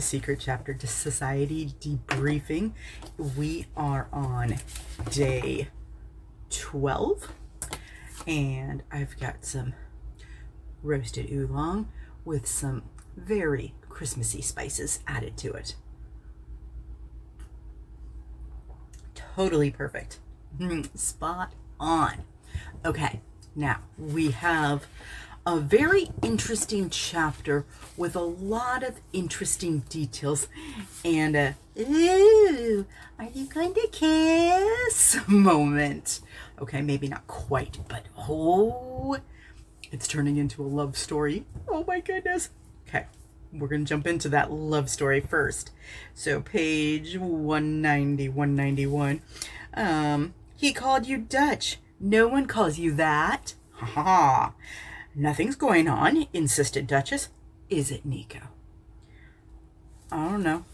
Secret Chapter to Society Debriefing. We are on day 12, and I've got some roasted oolong with some very Christmassy spices added to it. Totally perfect. Spot on. Okay, now we have a very interesting chapter with a lot of interesting details and ooh, are you going to kiss moment. Okay, maybe not quite, but it's turning into a love story. Oh my goodness. Okay, we're going to jump into that love story first. So page 190, 191. He called you Dutch. No one calls you that. Ha ha. Nothing's going on, insisted Duchess. Is it, Nico? I don't know.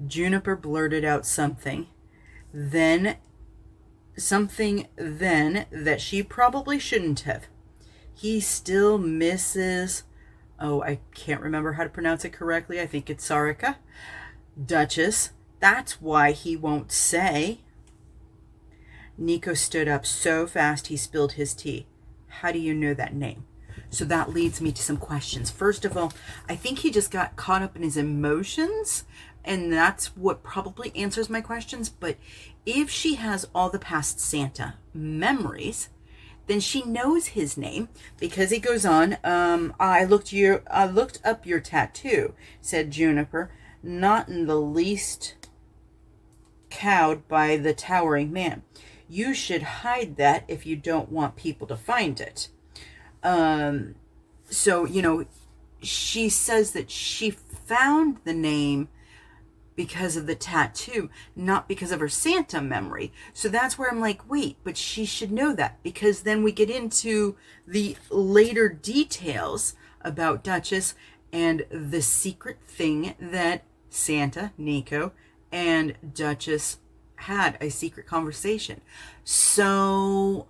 Juniper blurted out something then that she probably shouldn't have. He still misses... Oh, I can't remember how to pronounce it correctly. I think it's Sarika. Duchess, that's why he won't say. Nico stood up so fast he spilled his tea. How do you know that name? So that leads me to some questions. First of all, I think he just got caught up in his emotions, and that's what probably answers my questions. But if she has all the past Santa memories, then she knows his name because he goes on, I looked up your tattoo, said Juniper, not in the least cowed by the towering man. You should hide that if you don't want people to find it. So, she says that she found the name because of the tattoo, not because of her Santa memory. So that's where I'm like, wait, but she should know that, because then we get into the later details about Duchess and the secret thing that Santa, Nico, and Duchess had a secret conversation. So,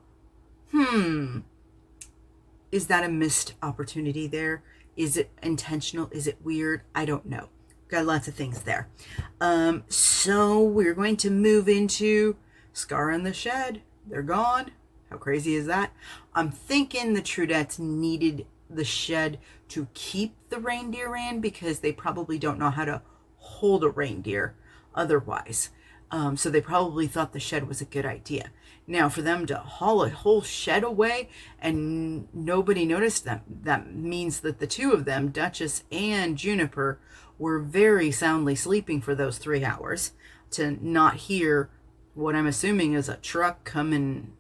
is that a missed opportunity there? Is it intentional? Is it weird? I don't know. Got lots of things there. So we're going to move into Skara and the shed. They're gone. How crazy is that? I'm thinking the Trudettes needed the shed to keep the reindeer in because they probably don't know how to hold a reindeer otherwise. So they probably thought the shed was a good idea. Now, for them to haul a whole shed away and nobody noticed them, that means that the two of them, Duchess and Juniper, were very soundly sleeping for those 3 hours to not hear what I'm assuming is a truck come and,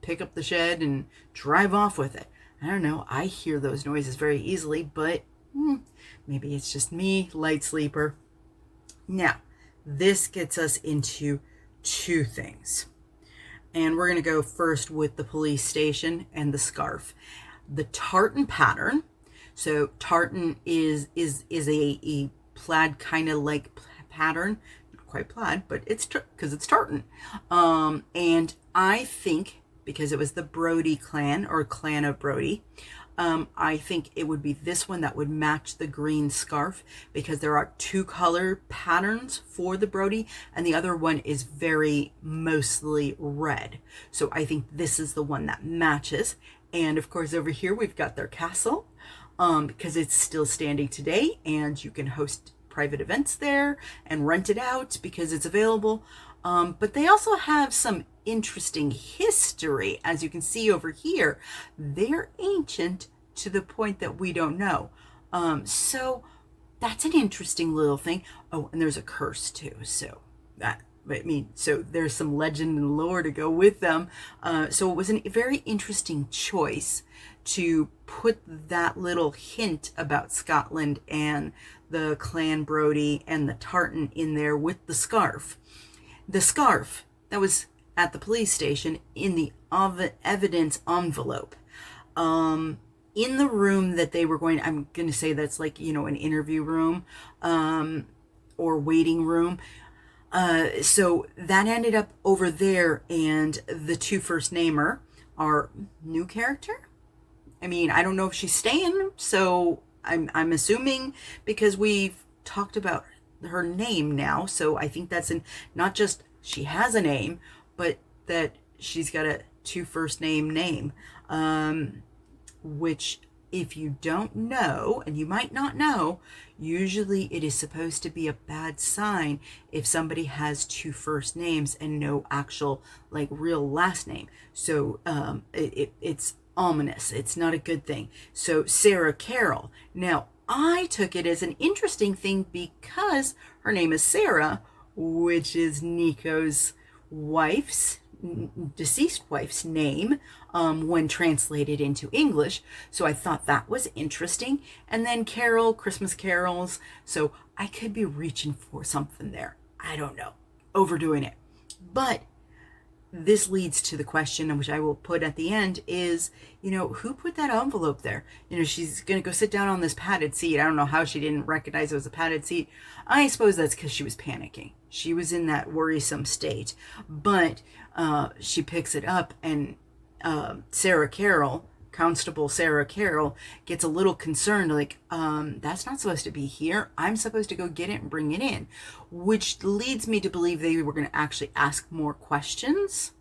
pick up the shed and drive off with it. I don't know. I hear those noises very easily, but maybe it's just me, light sleeper. Now, this gets us into two things. And we're going to go first with the police station and the scarf. The tartan pattern. So tartan is a plaid kind of like pattern. Not quite plaid, but it's because it's tartan. And I think, because it was the Brody clan or clan of Brody, I think it would be this one that would match the green scarf, because there are 2 color patterns for the Brody and the other one is very mostly red. So I think this is the one that matches. And of course over here we've got their castle, because it's still standing today and you can host private events there and rent it out because it's available. But they also have some interesting history. As you can see over here, they're ancient to the point that we don't know. So that's an interesting little thing. Oh, and there's a curse too. So there's some legend and lore to go with them. So it was a very interesting choice to put that little hint about Scotland and the clan Brody and the tartan in there with the scarf. The scarf that was at the police station in the evidence envelope. In the room that they were going, I'm going to say that's like, an interview room or waiting room. So that ended up over there, and the 2 first namer are new character. I mean, I don't know if she's staying, so I'm assuming because we've talked about her name now, so I think that's not just she has a name, but that she's got a two first name, which if you don't know, and you might not know, usually it is supposed to be a bad sign if somebody has two first names and no actual like real last name. So it's ominous. It's not a good thing. So Sarah Carol. Now I took it as an interesting thing because her name is Sarah, which is Nico's deceased wife's name when translated into English. So I thought that was interesting. And then Carol, Christmas carols. So I could be reaching for something there. I don't know. Overdoing it. But this leads to the question, which I will put at the end, is, who put that envelope there? She's going to go sit down on this padded seat. I don't know how she didn't recognize it was a padded seat. I suppose that's because she was panicking. She was in that worrisome state. But she picks it up, and Sarah Carol, Constable Sarah Carol, gets a little concerned, like, that's not supposed to be here. I'm supposed to go get it and bring it in, which leads me to believe they were going to actually ask more questions,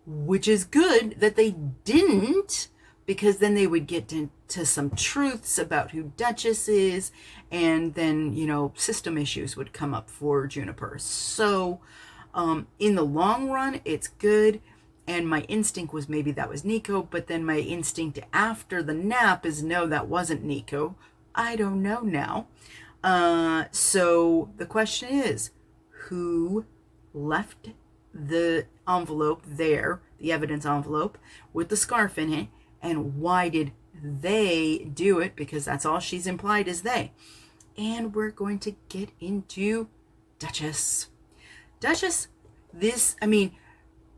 which is good that they didn't, because then they would get to some truths about who Duchess is, and then, system issues would come up for Juniper. So in the long run, it's good. And my instinct was maybe that was Nico, but then my instinct after the nap is no, that wasn't Nico. I don't know now. So the question is, who left the envelope there, the evidence envelope, with the scarf in it, and why did they do it? Because that's all she's implied is they. And we're going to get into Duchess. Duchess,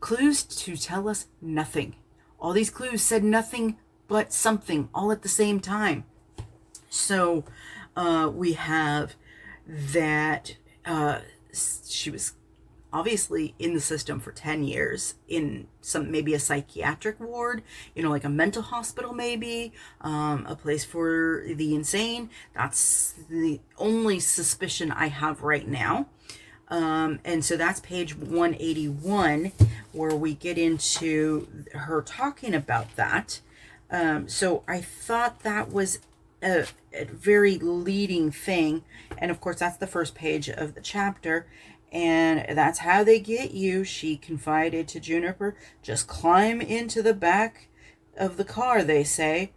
clues to tell us nothing. All these clues said nothing but something all at the same time. So we have that she was obviously in the system for 10 years in maybe a psychiatric ward, like a mental hospital, maybe a place for the insane. That's the only suspicion I have right now. And so that's page 181, where we get into her talking about that. So I thought that was a very leading thing. And of course, that's the first page of the chapter. And that's how they get you. She confided to Juniper, just climb into the back of the car, they say,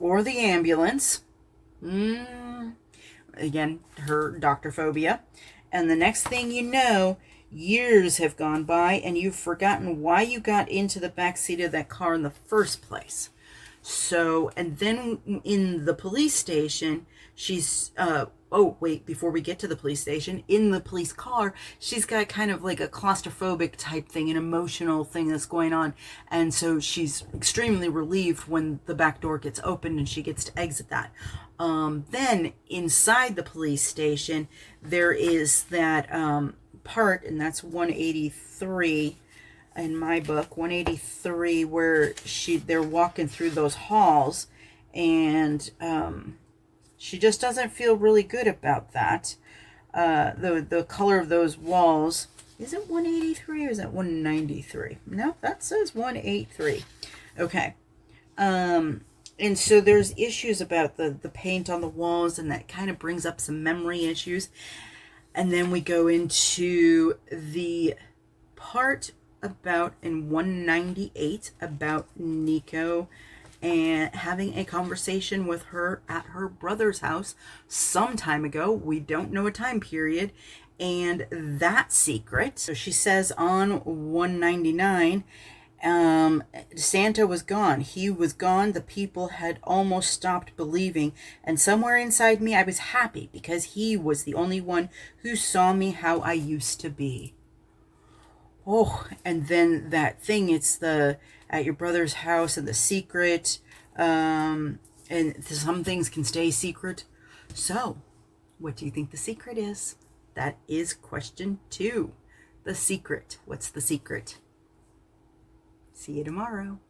or the ambulance. Again, her doctor phobia. And the next thing you know, years have gone by and you've forgotten why you got into the back seat of that car in the first place. So, and then in the police station, she's, before we get to the police station, in the police car, she's got kind of like a claustrophobic type thing, an emotional thing that's going on. And so she's extremely relieved when the back door gets opened and she gets to exit that. Then inside the police station, there is that part, and that's 183 in my book, 183, where they're walking through those halls, and she just doesn't feel really good about that. The color of those walls, is it 183 or is it 193? No, that says 183. Okay. And so there's issues about the paint on the walls, and that kind of brings up some memory issues. And then we go into the part about in 198 about Nico and having a conversation with her at her brother's house some time ago. We don't know a time period. And that secret. So she says on 199, Santa was gone. He was gone. The people had almost stopped believing. And somewhere inside me, I was happy because he was the only one who saw me how I used to be. Oh, and then that thing, it's the at your brother's house and the secret. And some things can stay secret. So, what do you think the secret is? That is question 2. The secret. What's the secret? See you tomorrow.